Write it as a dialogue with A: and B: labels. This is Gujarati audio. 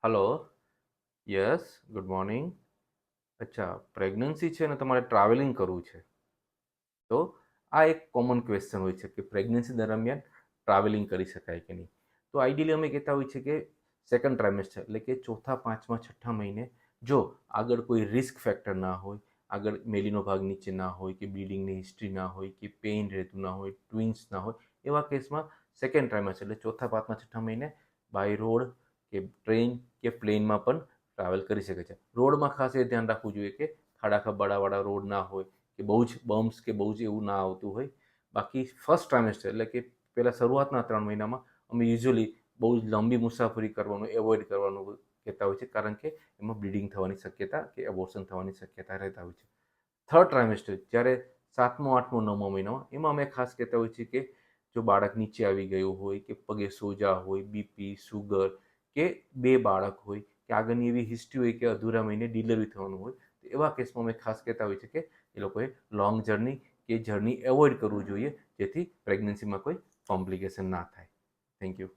A: હલો. Yes, good morning. અચ્છા, પ્રેગ્નન્સી છે ને તમારે ટ્રાવેલિંગ કરવું છે, તો આ એક કોમન ક્વેશ્ચન હોય છે કે પ્રેગ્નન્સી દરમિયાન ટ્રાવેલિંગ કરી શકાય કે નહીં. તો આઈડિયલી અમે કહેતા હોય છે કે સેકન્ડ ટ્રાઇમેસ્ટર એટલે કે ચોથા, પાંચમા, છઠ્ઠા મહિને, જો આગળ કોઈ રિસ્ક ફેક્ટર ના હોય, આગળ મેલીનો ભાગ નીચે ના હોય, કે બ્લીડિંગની હિસ્ટ્રી ના હોય, કે પેઇન રહેતું ના હોય, ટ્વિન્સ ના હોય, એવા કેસમાં સેકન્ડ ટ્રાઇમેસ્ટર એટલે ચોથા, પાંચમા, છઠ્ઠા મહિને બાય રોડ કે ટ્રેન કે પ્લેનમાં પણ ટ્રાવેલ કરી શકે છે. રોડમાં ખાસ એ ધ્યાન રાખવું જોઈએ કે ખાડા ખબાડાવાળા રોડ ના હોય, કે બહુ જ બમ્પ્સ કે બહુ જ એવું ના આવતું હોય. બાકી ફર્સ્ટ ટ્રાઇમેસ્ટર એટલે કે પહેલાં શરૂઆતના 3 મહિનામાં અમે યુઝ્યુઅલી બહુ જ લાંબી મુસાફરી કરવાનું એવોઇડ કરવાનું કહેતા હોય છે, કારણ કે એમાં બ્લીડિંગ થવાની શક્યતા કે અબોર્શન થવાની શક્યતા રહેતા હોય છે. થર્ડ ટ્રાઇમેસ્ટર જ્યારે સાતમો, આઠમો, નવમો મહિનામાં, એમાં અમે ખાસ કહેતા હોઈએ છીએ કે જો બાળક નીચે આવી ગયું હોય, કે પગે સોજા હોય, બીપી, સુગર, કે બે બાળક હોય, કે આગળની એવી હિસ્ટ્રી હોય કે અધૂરા મહિને ડિલિવરી થવાનું હોય, તો એવા કેસમાં અમે ખાસ કહેતા હોઈએ છીએ કે એ લોકોએ લોંગ જર્ની કે જર્ની એવોઇડ કરવું જોઈએ, જેથી પ્રેગ્નન્સીમાં કોઈ કોમ્પ્લિકેશન ના થાય. Thank you.